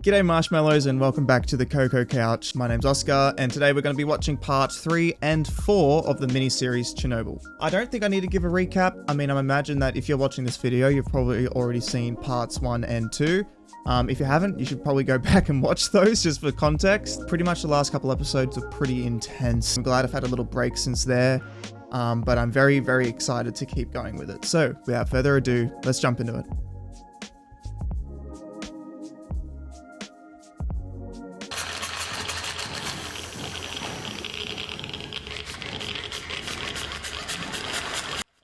G'day marshmallows and welcome back to the Cocoa Couch. My name's Oscar and today we're going to be watching part 3 and 4 of the miniseries Chernobyl. I don't think I need to give a recap. I imagine that if you're watching this video, you've probably already seen parts 1 and 2. If you haven't, you should probably go back and watch those just for context. Pretty much the last couple episodes are pretty intense. I'm glad I've had a little break since there, but I'm very, very excited to keep going with it. So without further ado, let's jump into it.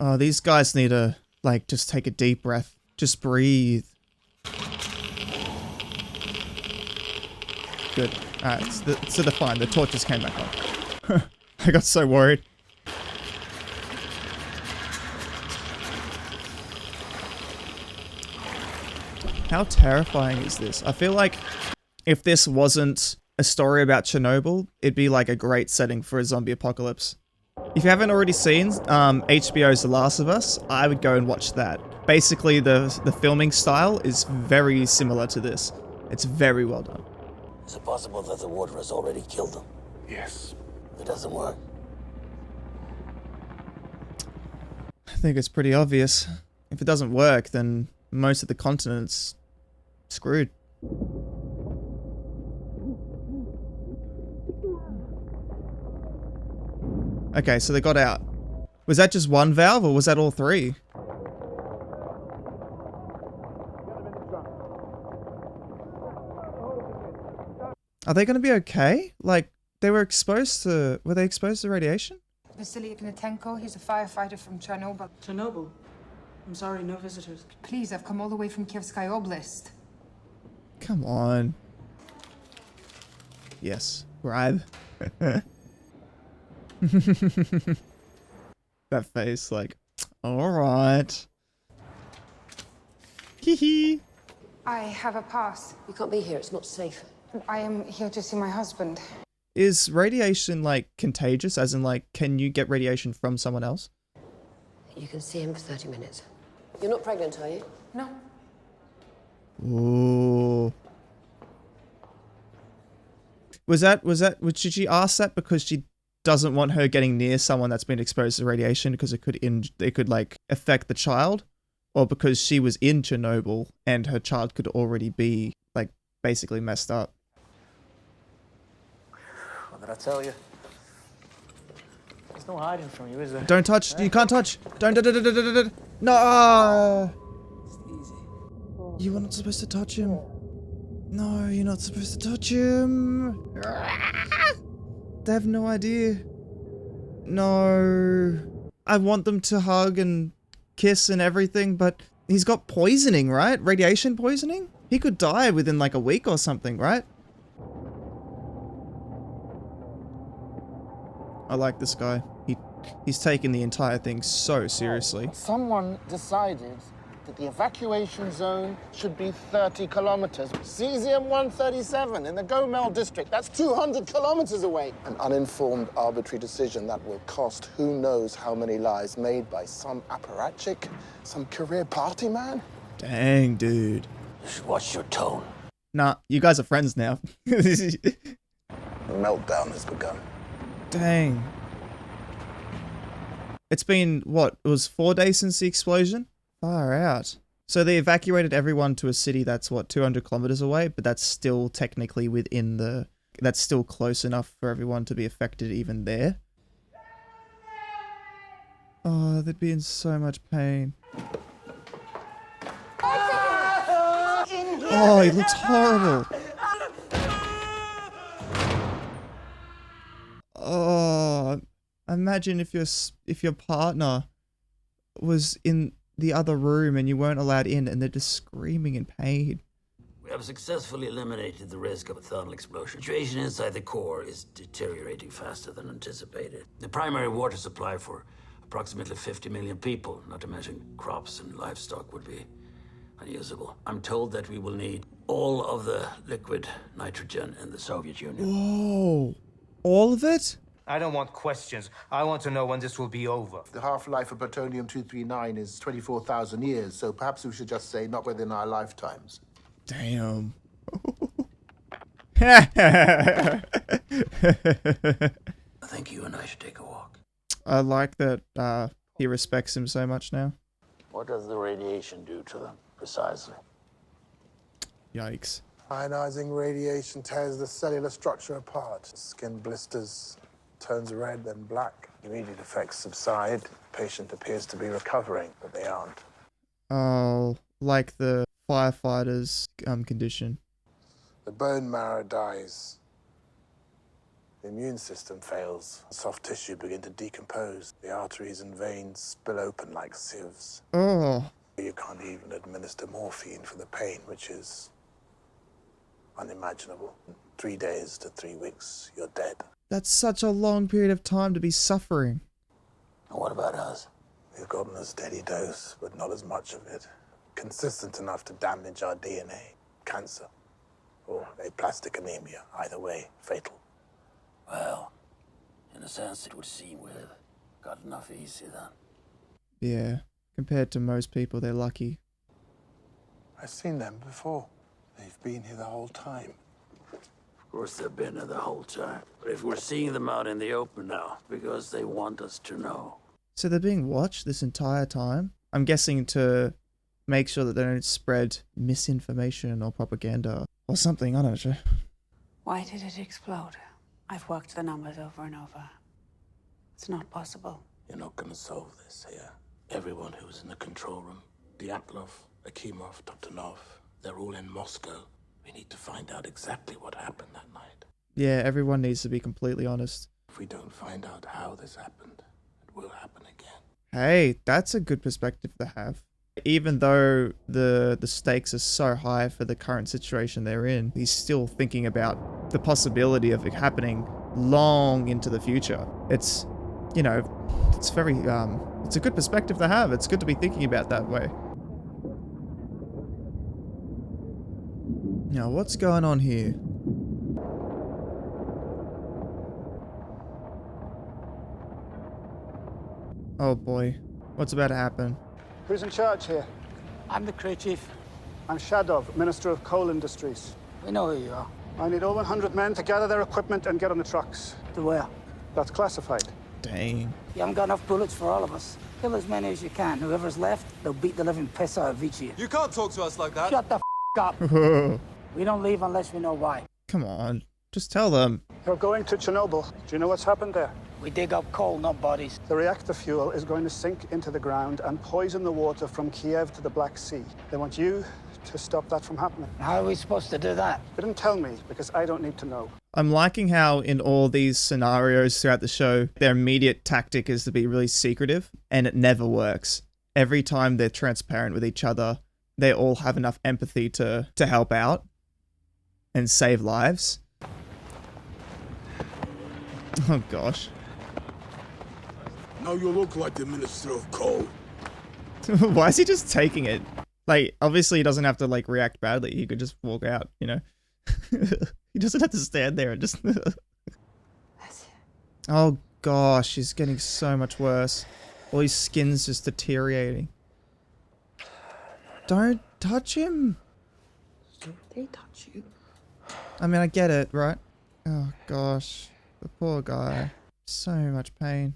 Oh, these guys need to, just take a deep breath. Just breathe. Good. Alright, so they're fine. The torches came back on. I got so worried. How terrifying is this? I feel like if this wasn't a story about Chernobyl, it'd be like a great setting for a zombie apocalypse. If you haven't already seen HBO's The Last of Us, I would go and watch that. Basically, the filming style is very similar to this. It's very well done. Is it possible that the water has already killed them? Yes. If it doesn't work? I think it's pretty obvious. If it doesn't work, then most of the continent's screwed. Okay, so they got out. Was that just one valve or was that all three? Are they going to be okay? Were they exposed to radiation? Vasily Ignatenko, he's a firefighter from Chernobyl. Chernobyl? I'm sorry, no visitors. Please, I've come all the way from Kievskaya Oblast. Come on. Yes, bribe. That face, alright. Hee. I have a pass. You can't be here, it's not safe. I am here to see my husband. Is radiation, contagious? As in, can you get radiation from someone else? You can see him for 30 minutes. You're not pregnant, are you? No. Ooh. Did she ask that because she doesn't want her getting near someone that's been exposed to radiation because it could affect the child, or because she was in Chernobyl and her child could already be basically messed up? What did I tell you? There's no hiding from you, is there? Don't touch. You can't touch. Don't. No. It's easy. You were not supposed to touch him. No, you're not supposed to touch him. They have no idea. No. I want them to hug and kiss and everything, but he's got poisoning, right? Radiation poisoning? He could die within a week or something, right? I like this guy. He's taking the entire thing so seriously. Someone decided that the evacuation zone should be 30 kilometers. Cesium-137 in the Gomel district, that's 200 kilometers away. An uninformed, arbitrary decision that will cost who knows how many lives, made by some apparatchik, some career party man. Dang, dude. You should watch your tone. Nah, you guys are friends now. The meltdown has begun. Dang. It's been, what, it was 4 days since the explosion? Far out. So they evacuated everyone to a city that's, what, 200 kilometers away, but that's still technically within the... That's still close enough for everyone to be affected even there. Oh, they'd be in so much pain. Oh, he looks horrible. Oh, imagine if your partner was in the other room and you weren't allowed in and they're just screaming in pain. We have successfully eliminated the risk of a thermal explosion. The situation inside the core is deteriorating faster than anticipated. The primary water supply for approximately 50 million people, not to mention crops and livestock, would be unusable. I'm told that we will need all of the liquid nitrogen in the Soviet Union. Whoa. All of it? I don't want questions. I want to know when this will be over. The half-life of plutonium-239 is 24,000 years, so perhaps we should just say not within our lifetimes. Damn. I think you and I should take a walk. I like that he respects him so much now. What does the radiation do to them, precisely? Yikes. Ionizing radiation tears the cellular structure apart. Skin blisters, turns red, then black. Immediate effects subside. Patient appears to be recovering, but they aren't. Oh, like the firefighter's condition. The bone marrow dies. The immune system fails. Soft tissue begin to decompose. The arteries and veins spill open like sieves. Oh, You can't even administer morphine for the pain, which is unimaginable. 3 days to 3 weeks, you're dead. that's such a long period of time to be suffering. And what about us? We've gotten a steady dose, but not as much of it. Consistent enough to damage our DNA. Cancer. Or aplastic anemia. Either way, fatal. Well, in a sense, it would seem we've got enough easy then. Yeah, compared to most people, they're lucky. I've seen them before. They've been here the whole time. Of course, they've been here the whole time. But if we're seeing them out in the open now, because they want us to know. So they're being watched this entire time? I'm guessing to make sure that they don't spread misinformation or propaganda or something, I don't know. Why did it explode? I've worked the numbers over and over. It's not possible. You're not going to solve this here. Everyone who was in the control room, Dyatlov, Akimov, Totanov, they're all in Moscow. We need to find out exactly what happened that night. Yeah, everyone needs to be completely honest. If we don't find out how this happened, it will happen again. Hey, that's a good perspective to have. Even though the stakes are so high for the current situation they're in, he's still thinking about the possibility of it happening long into the future. It's, you know, it's very, it's a good perspective to have. It's good to be thinking about that way. Now, what's going on here? Oh boy, what's about to happen? Who's in charge here? I'm the crew chief. I'm Shadov, Minister of Coal Industries. We know who you are. I need all 100 men to gather their equipment and get on the trucks. To where? That's classified. Dang. You haven't got enough bullets for all of us. Kill as many as you can. Whoever's left, they'll beat the living piss out of each of you. You can't talk to us like that. Shut the up. We don't leave unless we know why. Come on, just tell them. You're going to Chernobyl. Do you know what's happened there? We dig up coal, not bodies. The reactor fuel is going to sink into the ground and poison the water from Kiev to the Black Sea. They want you to stop that from happening. How are we supposed to do that? They didn't tell me because I don't need to know. I'm liking how in all these scenarios throughout the show, their immediate tactic is to be really secretive, and it never works. Every time they're transparent with each other, they all have enough empathy to help out and save lives. Oh gosh. Now you look like the Minister of Coal. Why is he just taking it? Like, obviously he doesn't have to, like, react badly. He could just walk out, you know? He doesn't have to stand there and just... Oh gosh, he's getting so much worse. All his skin's just deteriorating. Don't touch him! They touch you. I mean, I get it, right? Oh gosh. The poor guy. So much pain.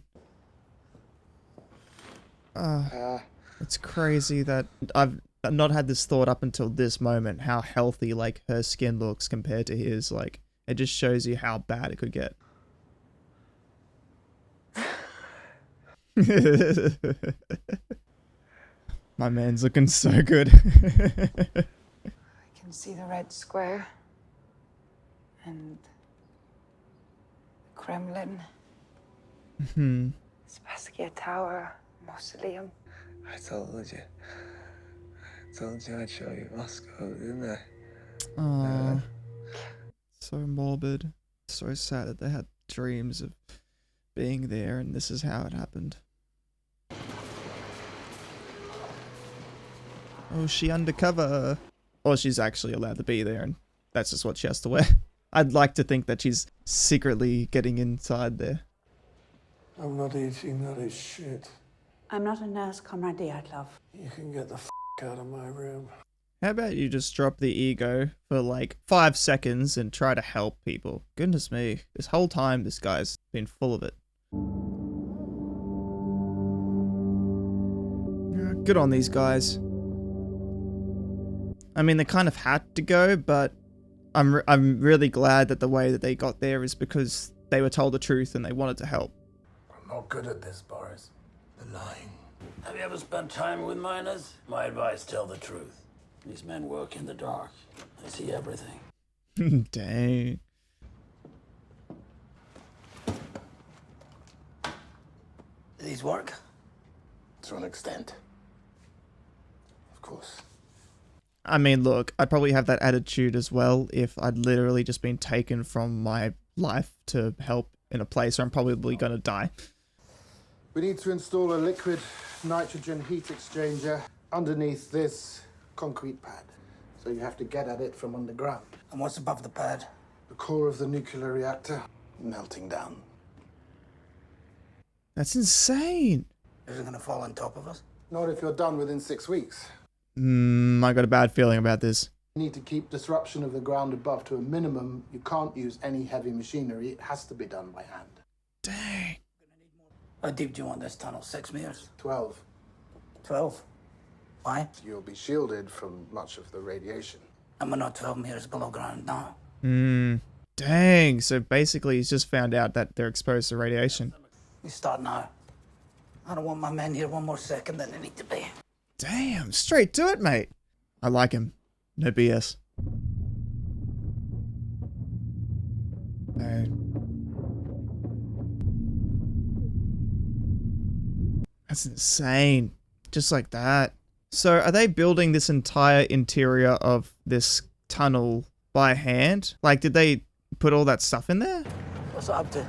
It's crazy that I've not had this thought up until this moment, how healthy, like, her skin looks compared to his. Like, it just shows you how bad it could get. My man's looking so good. I can see the Red Square. And the Kremlin. Spasskaya Tower. Mausoleum. I told you I'd show you Moscow, didn't I? Oh, so morbid. So sad that they had dreams of being there and this is how it happened. Oh, she undercover. Or she's actually allowed to be there and that's just what she has to wear. I'd like to think that she's secretly getting inside there. I'm not eating that shit. I'm not a nurse, Comrade Dyatlov. You can get the out of my room. How about you just drop the ego for like 5 seconds and try to help people? Goodness me, this whole time this guy's been full of it. Good on these guys. I mean, they kind of had to go, but I'm really glad that the way that they got there is because they were told the truth and they wanted to help. I'm not good at this, Boris. The lying. Have you ever spent time with miners? My advice, tell the truth. These men work in the dark. They see everything. Dang. These work? To an extent. Of course. I mean, look, I'd probably have that attitude as well if I'd literally just been taken from my life to help in a place where I'm probably going to die. We need to install a liquid nitrogen heat exchanger underneath this concrete pad. So you have to get at it from underground. And what's above the pad? The core of the nuclear reactor melting down. That's insane. Is it gonna fall on top of us? Not if you're done within 6 weeks. I got a bad feeling about this. You need to keep disruption of the ground above to a minimum. You can't use any heavy machinery. It has to be done by hand. Dang. How deep do you want this tunnel? 6 meters? 12. 12? Why? You'll be shielded from much of the radiation. And we're not 12 meters below ground now. Dang. So basically he's just found out that they're exposed to radiation. We start now. I don't want my men here one more second than they need to be. Damn, straight to it, mate. I like him. No BS. Hey. That's insane. Just like that. So are they building this entire interior of this tunnel by hand? Like, did they put all that stuff in there? What's it up to?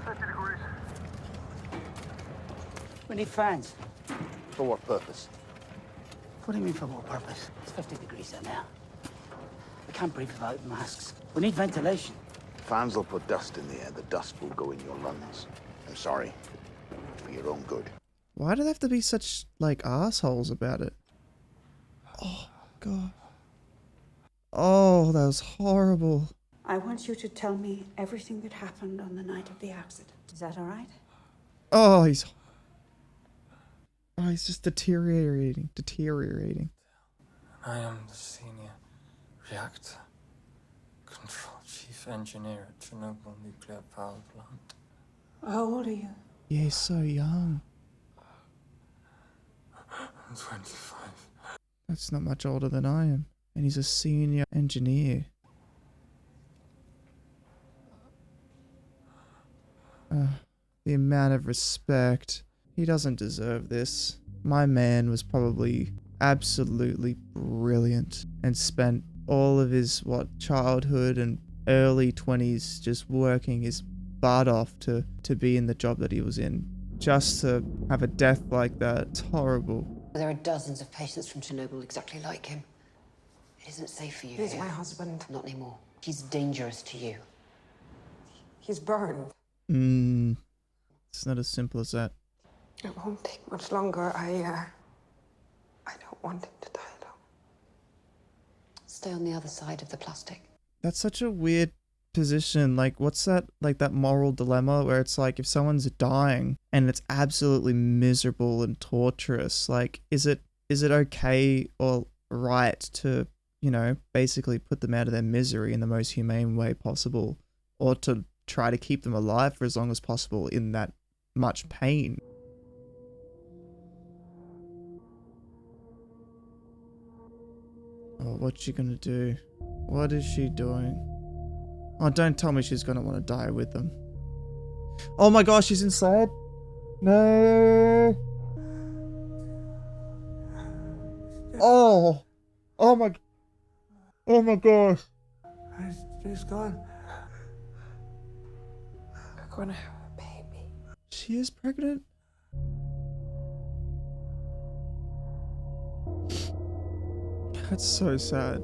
50 degrees. We need fans. For what purpose? What do you mean for what purpose? It's 50 degrees in there. We can't breathe without masks. We need ventilation. Fans will put dust in the air. The dust will go in your lungs. I'm sorry. For your own good. Why do they have to be such, like, assholes about it? Oh, God. Oh, that was horrible. I want you to tell me everything that happened on the night of the accident. Is that all right? Oh, he's just deteriorating. I am the senior reactor control chief engineer at Chernobyl nuclear power plant. How old are you? Yeah, he's so young. I'm 25. That's not much older than I am. And he's a senior engineer. The amount of respect. He doesn't deserve this. My man was probably absolutely brilliant and spent all of his, childhood and early 20s just working his butt off to be in the job that he was in. Just to have a death like that, it's horrible. There are dozens of patients from Chernobyl exactly like him. It isn't safe for you. He's here. my husband. Not anymore. He's dangerous to you. He's burned. It's not as simple as that. It won't take much longer. I don't want him to die alone. Stay on the other side of the plastic. That's such a weird position. Like, what's that, like that moral dilemma where it's like if someone's dying and it's absolutely miserable and torturous, like, is it okay or right to, basically put them out of their misery in the most humane way possible, or to try to keep them alive for as long as possible in that much pain? Oh, what's she gonna do? What is she doing? Oh, don't tell me she's gonna want to die with them. Oh my gosh, she's inside? No! Oh! Oh my gosh! She's gone. We're gonna have a baby. She is pregnant? That's so sad.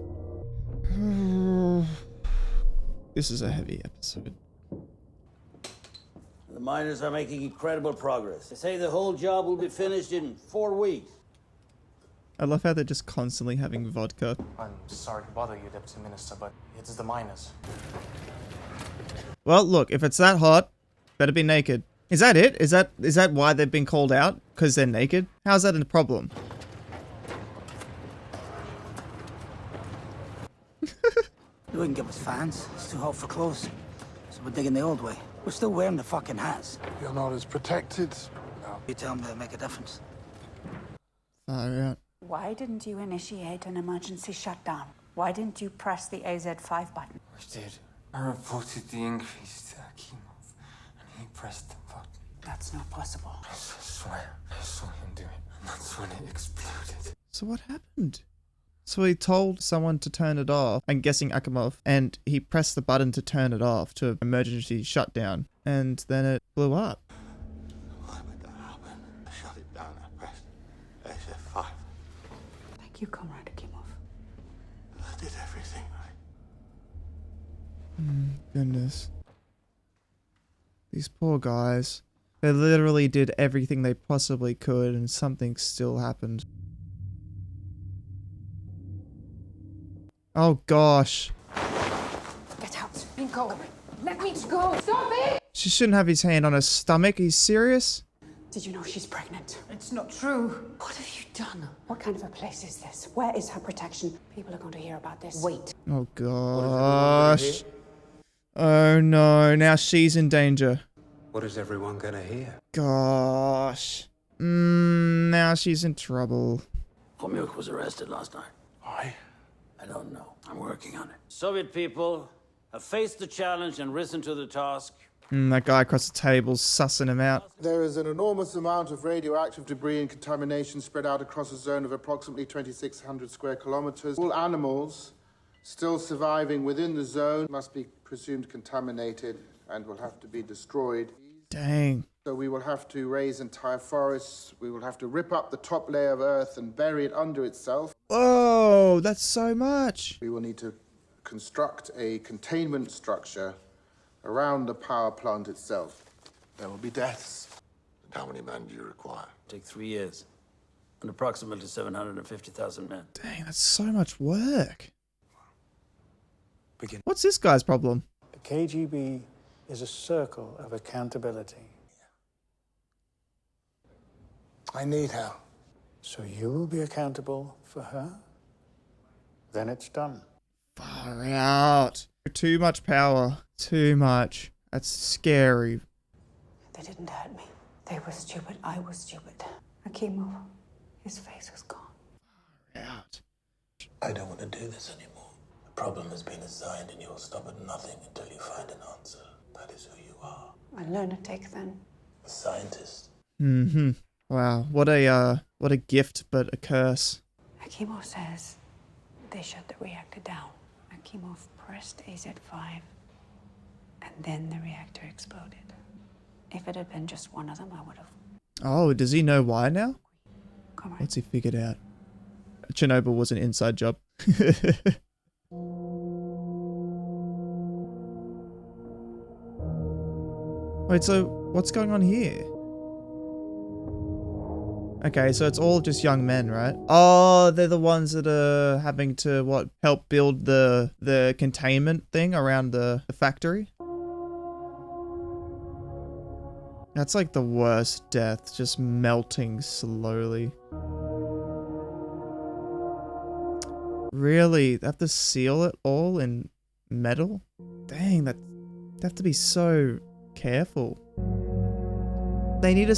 This is a heavy episode. The miners are making incredible progress. They say the whole job will be finished in 4 weeks. I love how they're just constantly having vodka. I'm sorry to bother you, Deputy Minister, but it's the miners. Well, look, if it's that hot, better be naked. Is that it? Is that why they've been called out? Because they're naked? How's that a problem? You wouldn't give us fans. It's too hot for clothes. So we're digging the old way. We're still wearing the fucking hats. You're not as protected. No. You tell them they'll make a difference. Yeah. Why didn't you initiate an emergency shutdown? Why didn't you press the AZ5 button? We did. I reported the increase to Akimov, and he pressed the button. That's not possible. I swear, I saw him do it, and that's when it exploded. So what happened? So he told someone to turn it off, I'm guessing Akimov, and he pressed the button to turn it off to emergency shutdown, and then it blew up. Why would that happen? I shut it down. I pressed SF5. Thank you, Comrade Akimov. I did everything right. Goodness. These poor guys. They literally did everything they possibly could, and something still happened. Oh gosh. Get out. Go. Let me go. Stop it! She shouldn't have his hand on her stomach. Are you serious? Did you know she's pregnant? It's not true. What have you done? What kind of a place is this? Where is her protection? People are going to hear about this. Wait. Oh gosh. Oh no, now she's in danger. What is everyone gonna hear? Gosh. Now she's in trouble. Homyuk was arrested last night. Why? I don't know. I'm working on it. Soviet people have faced the challenge and risen to the task. That guy across the table's sussing him out. There is an enormous amount of radioactive debris and contamination spread out across a zone of approximately 2,600 square kilometers. All animals still surviving within the zone must be presumed contaminated and will have to be destroyed. Dang. So we will have to raise entire forests. We will have to rip up the top layer of earth and bury it under itself. Whoa, that's so much. We will need to construct a containment structure around the power plant itself. There will be deaths. And how many men do you require? Take 3 years. And approximately 750,000 men. Dang, that's so much work. Begin. What's this guy's problem? The KGB is a circle of accountability. I need her. So you will be accountable for her? Then it's done. Far out. Too much power. Too much. That's scary. They didn't hurt me. They were stupid. I was stupid. Akimov, his face was gone. Far out. I don't want to do this anymore. The problem has been assigned and you'll stop at nothing until you find an answer. That is who you are. A lunatic then. A scientist. Wow. What a gift, but a curse. Akimov says they shut the reactor down. Akimov pressed AZ5, and then the reactor exploded. If it had been just one of them, I would have. Oh, does he know why now? Come on. What's he figured out? Chernobyl was an inside job. Wait, so what's going on here? Okay, so it's all just young men, right? Oh, they're the ones that are having to, what, help build the containment thing around the factory? That's like the worst death, just melting slowly. Really? They have to seal it all in metal? Dang, they have to be so careful. They need a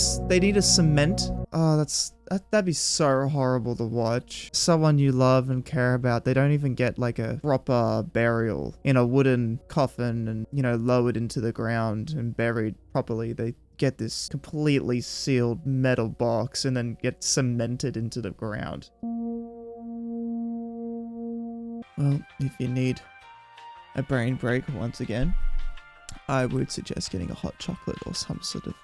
cement. Oh, that'd be so horrible to watch. Someone you love and care about, they don't even get like a proper burial in a wooden coffin and, you know, lowered into the ground and buried properly. They get this completely sealed metal box and then get cemented into the ground. Well, if you need a brain break once again, I would suggest getting a hot chocolate or some sort of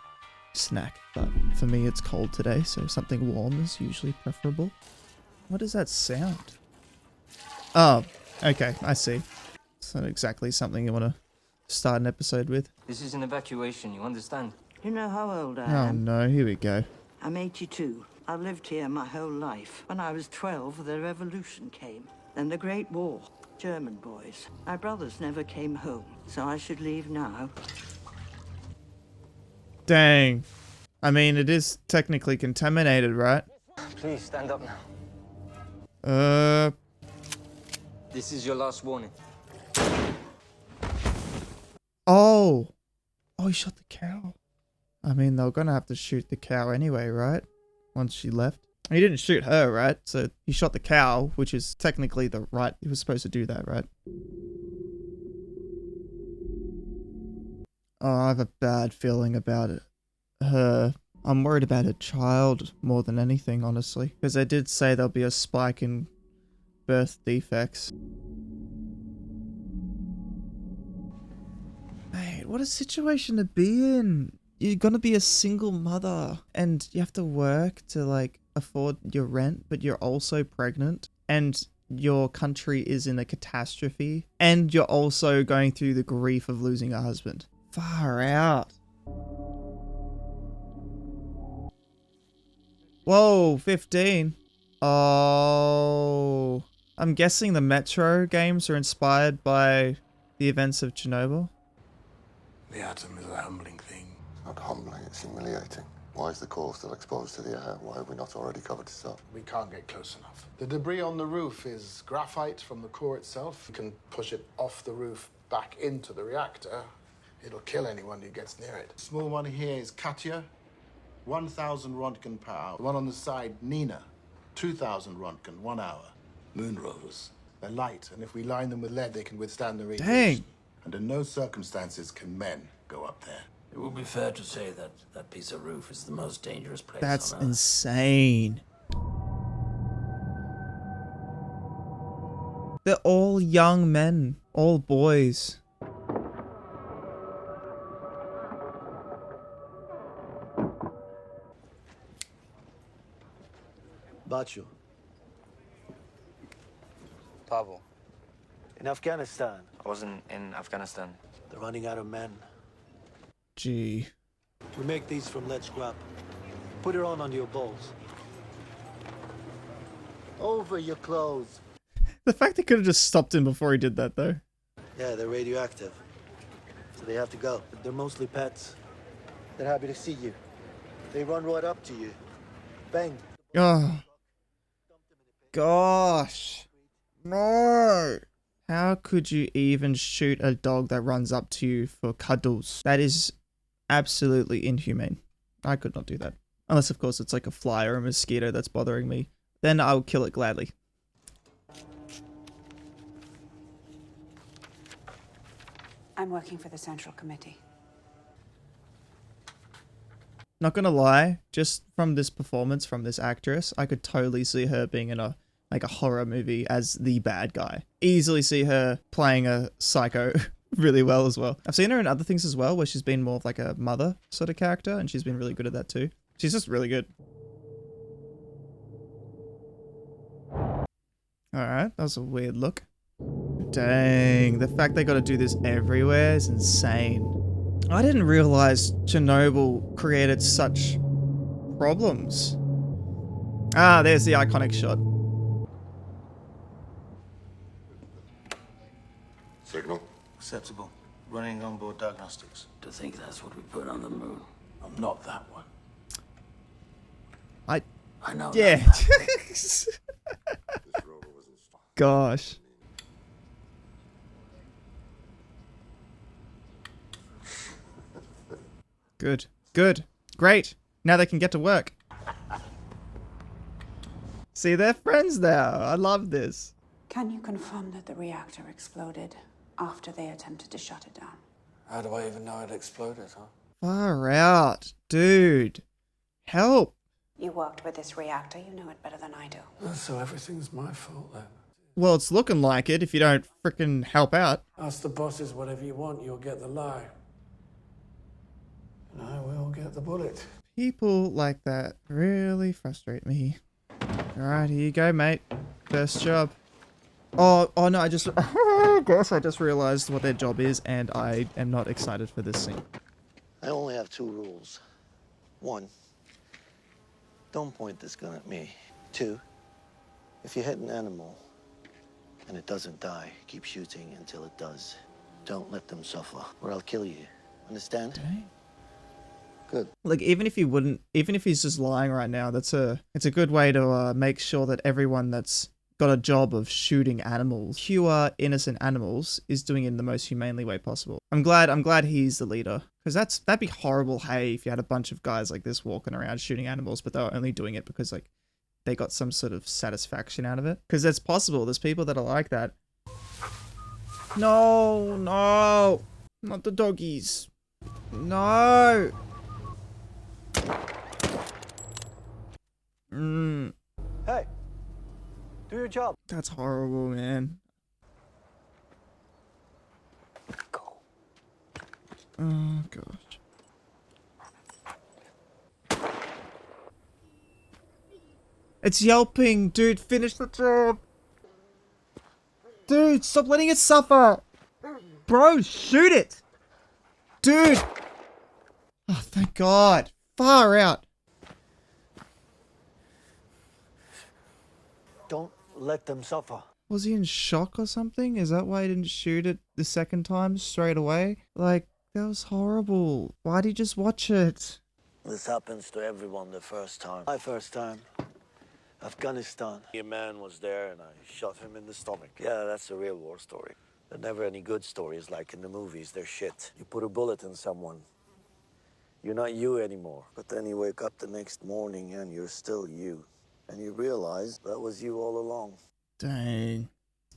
snack, but for me it's cold today, so something warm is usually preferable. What is that sound? Oh, okay, I see. It's not exactly something you want to start an episode with. This is an evacuation, you understand? You know how old I Oh am? no, here we go. I'm 82. I've lived here my whole life. When I was 12, the revolution came. Then the Great War. German boys. My brothers never came home, so I should leave now. Dang. I mean, it is technically contaminated, right? Please stand up now. This is your last warning. Oh. Oh, he shot the cow. I mean, they were gonna have to shoot the cow anyway, right? Once she left. He didn't shoot her, right? So he shot the cow, which is technically the right. He was supposed to do that, right? Oh, I have a bad feeling about it. Her. I'm worried about her child more than anything, honestly. Because they did say there'll be a spike in birth defects. Mate, what a situation to be in. You're gonna be a single mother and you have to work to like afford your rent, but you're also pregnant and your country is in a catastrophe and you're also going through the grief of losing a husband. Far out. Whoa, 15. Oh, I'm guessing the Metro games are inspired by the events of Chernobyl. The atom is a humbling thing. Not humbling, it's humiliating. Why is the core still exposed to the air? Why have we not already covered this up? We can't get close enough. The debris on the roof is graphite from the core itself. You can push it off the roof back into the reactor. It'll kill anyone who gets near it. The small one here is Katya, 1,000 Rontgen per hour. The one on the side, Nina, 2,000 Rontgen, 1 hour. Moon rovers. They're light, and if we line them with lead, they can withstand the radiation. Dang. Under no circumstances can men go up there. It would be fair to say that that piece of roof is the most dangerous place That's on Earth. insane. They're all young men, all boys. Bacho. Pavel. In Afghanistan. I wasn't in Afghanistan. They're running out of men. Gee. We make these from lead scrap. Put it on your balls. Over your clothes. The fact they could have just stopped him before he did that, though. Yeah, they're radioactive. So they have to go. They're mostly pets. They're happy to see you. They run right up to you. Bang. Oh. Gosh. No. How could you even shoot a dog that runs up to you for cuddles? That is absolutely inhumane. I could not do that. Unless, of course, it's like a fly or a mosquito that's bothering me. Then I'll kill it gladly. I'm working for the Central Committee. Not gonna lie, just from this performance from this actress, I could totally see her being in a horror movie as the bad guy. Easily see her playing a psycho really well as well. I've seen her in other things as well, where she's been more of like a mother sort of character, and she's been really good at that too. She's just really good. Alright, that was a weird look. Dang, the fact they gotta do this everywhere is insane. I didn't realize Chernobyl created such problems. Ah, there's the iconic shot. Signal? Acceptable. Running onboard diagnostics. To think that's what we put on the moon. I'm not that one. I know. Yeah. Gosh. Good. Good. Great. Now they can get to work. See, they're friends now. I love this. Can you confirm that the reactor exploded after they attempted to shut it down? How do I even know it exploded, huh? Far out. Dude. Help. You worked with this reactor, you know it better than I do. So everything's my fault then. Well, it's looking like it if you don't frickin' help out. Ask the bosses whatever you want, you'll get the lie. And I will get the bullet. People like that really frustrate me. Alright, here you go, mate. First job. Oh no, I guess I just realized what their job is, and I am not excited for this scene. I only have 2 rules. 1, Don't point this gun at me. 2, if you hit an animal and it doesn't die, keep shooting until it does. Don't let them suffer, or I'll kill you. Understand? Dang. Good. Like, even if he's just lying right now, it's a good way to make sure that everyone that's got a job of shooting animals, pure innocent animals, is doing it in the most humanely way possible. I'm glad he's the leader, because that'd be horrible. Hey, if you had a bunch of guys like this walking around shooting animals, but they were only doing it because like they got some sort of satisfaction out of it. Because that's possible. There's people that are like that. No, no, not the doggies. No. Hey, do your job. That's horrible, man. Oh gosh. It's yelping, dude. Finish the job. Dude, stop letting it suffer. Bro, shoot it. Dude. Oh, thank God. Far out. Don't let them suffer. Was he in shock or something? Is that why he didn't shoot it the second time straight away? Like, that was horrible. Why'd he just watch it? This happens to everyone the first time. My first time. Afghanistan. A man was there and I shot him in the stomach. Yeah, that's a real war story. There are never any good stories like in the movies. They're shit. You put a bullet in someone. You're not you anymore. But then you wake up the next morning and you're still you. And you realize that was you all along. Dang.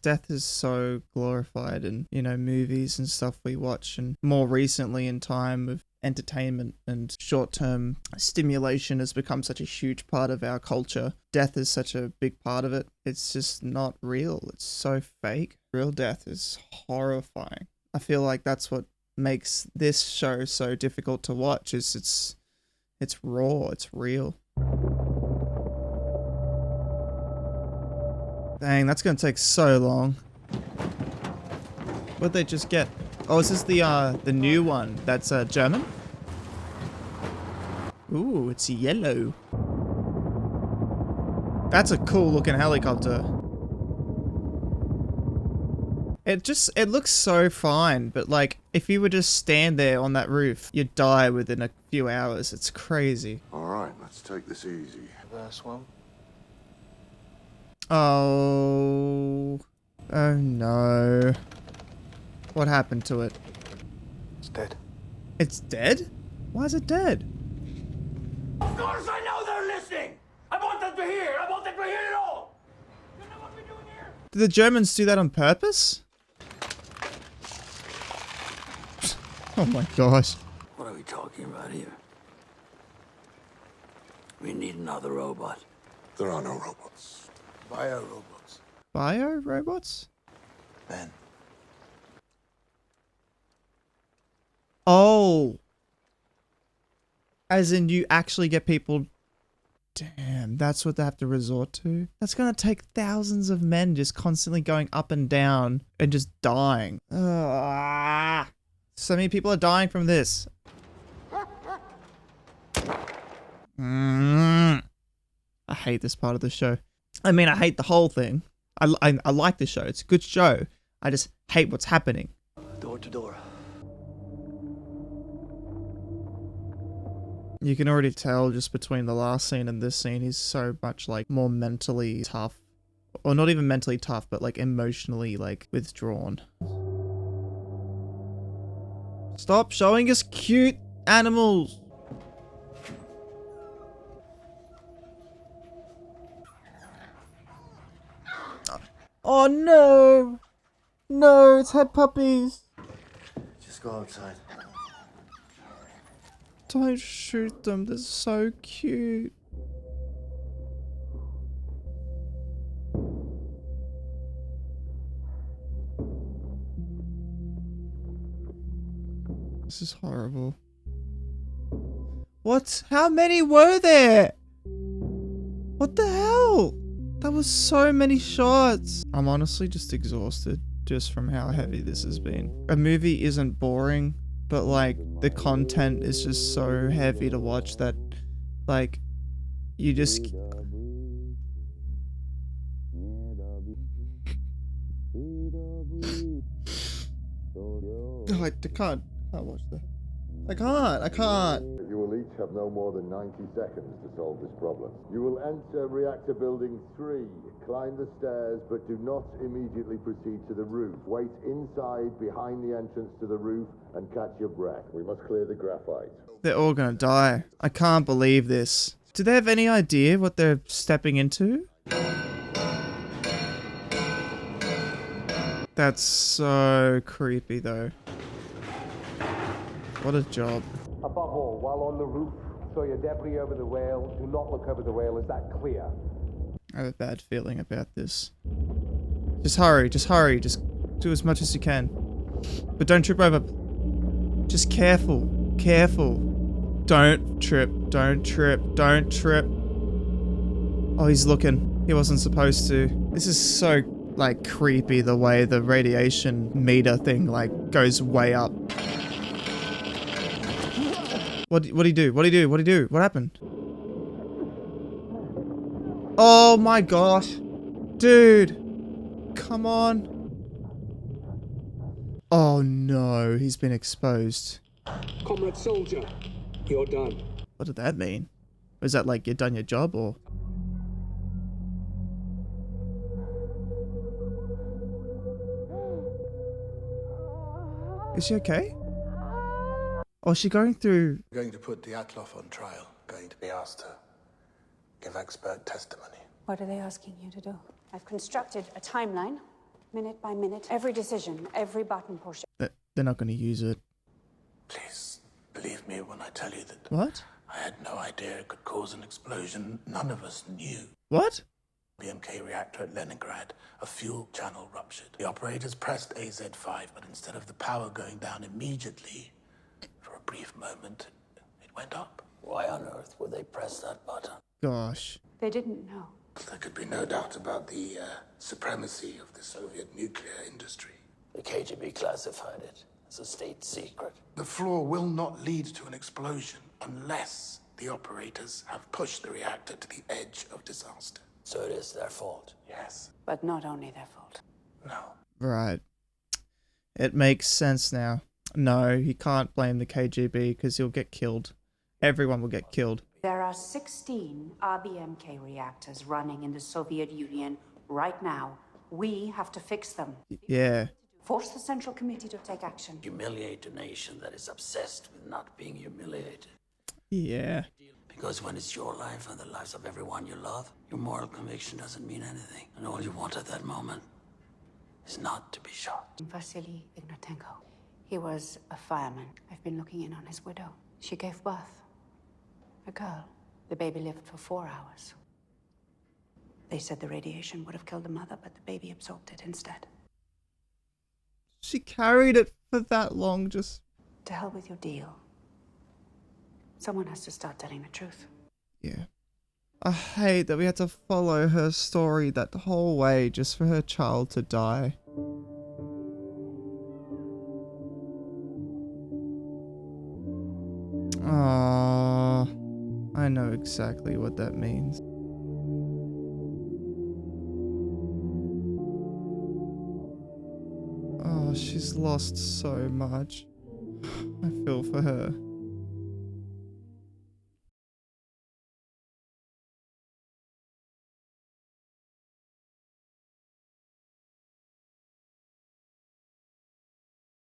Death is so glorified in, you know, movies and stuff we watch, and more recently in time of entertainment and short-term stimulation has become such a huge part of our culture. Death is such a big part of it. It's just not real. It's so fake. Real death is horrifying. I feel like that's what makes this show so difficult to watch, is it's raw, it's real. Dang, that's gonna take so long. What'd they just get? Oh, is this the new one that's German? Ooh, it's yellow. That's a cool looking helicopter. It looks so fine, but like if you would just stand there on that roof, you'd die within a few hours. It's crazy. All right, let's take this easy. First one. Oh. Oh no. What happened to it? It's dead. It's dead? Why is it dead? Of course I know they're listening! I want them to hear! I want them to hear it all! You know what we're doing here? Did the Germans do that on purpose? Oh my gosh. What are we talking about here? We need another robot. There are no robots. Bio-robots. Bio-robots? Ben. Oh. As in you actually get people... Damn, that's what they have to resort to? That's gonna take thousands of men just constantly going up and down and just dying. Ugh. So many people are dying from this. I hate this part of the show. I mean, I hate the whole thing. I like the show. It's a good show. I just hate what's happening. Door to door. You can already tell just between the last scene and this scene, he's so much like more mentally tough. Or not even mentally tough, but like emotionally like withdrawn. Stop showing us cute animals. Oh no! No, it's had puppies. Just go outside. Don't shoot them, they're so cute. This is horrible. What? How many were there? What the hell? That was so many shots. I'm honestly just exhausted just from how heavy this has been. A movie isn't boring, but like the content is just so heavy to watch that like You just... Oh, I can't watch that. I can't. You will each have no more than 90 seconds to solve this problem. You will enter reactor building 3, climb the stairs, but do not immediately proceed to the roof. Wait inside, behind the entrance to the roof, and catch your breath. We must clear the graphite. They're all gonna die. I can't believe this. Do they have any idea what they're stepping into? That's so creepy though. What a job. Above all, while on the roof, throw your debris over the rail. Do not look over the rail. Is that clear? I have a bad feeling about this. Just hurry, just hurry. Just do as much as you can. But don't trip over. Just careful, careful. Don't trip, don't trip, don't trip. Oh, he's looking. He wasn't supposed to. This is so, like, creepy the way the radiation meter thing, like, goes way up. What'd he do? What'd he do? What'd he do? What happened? Oh my gosh. Dude. Come on. Oh no, he's been exposed. Comrade soldier, you're done. What did that mean? Was that like you've done your job or? Is she okay? Oh, is she going through... We're going to put Dyatlov on trial. Going to be asked to give expert testimony. What are they asking you to do? I've constructed a timeline, minute by minute, every decision, every button push. They're not going to use it. Please believe me when I tell you that What? I had no idea it could cause an explosion. None of us knew. What? BMK reactor at Leningrad, a fuel channel ruptured. The operators pressed AZ5, but instead of the power going down immediately, for a brief moment, it went up. Why on earth would they press that button? Gosh. They didn't know. There could be no doubt about the supremacy of the Soviet nuclear industry. The KGB classified it as a state secret. The floor will not lead to an explosion unless the operators have pushed the reactor to the edge of disaster. So it is their fault? Yes. But not only their fault. No. Right. It makes sense now. No, he can't blame the KGB because he'll get killed. Everyone will get killed. There are 16 RBMK reactors running in the Soviet Union right now. We have to fix them. Yeah. Force the Central Committee to take action. Humiliate a nation that is obsessed with not being humiliated. Yeah. Because when it's your life and the lives of everyone you love, your moral conviction doesn't mean anything. And all you want at that moment is not to be shot. Vasily Ignatenko. He was a fireman. I've been looking in on his widow. She gave birth. A girl. The baby lived for 4 hours. They said the radiation would have killed the mother, but the baby absorbed it instead. She carried it for that long, just... To hell with your deal. Someone has to start telling the truth. Yeah. I hate that we had to follow her story that whole way just for her child to die. Aww. I know exactly what that means. Oh, she's lost so much. I feel for her.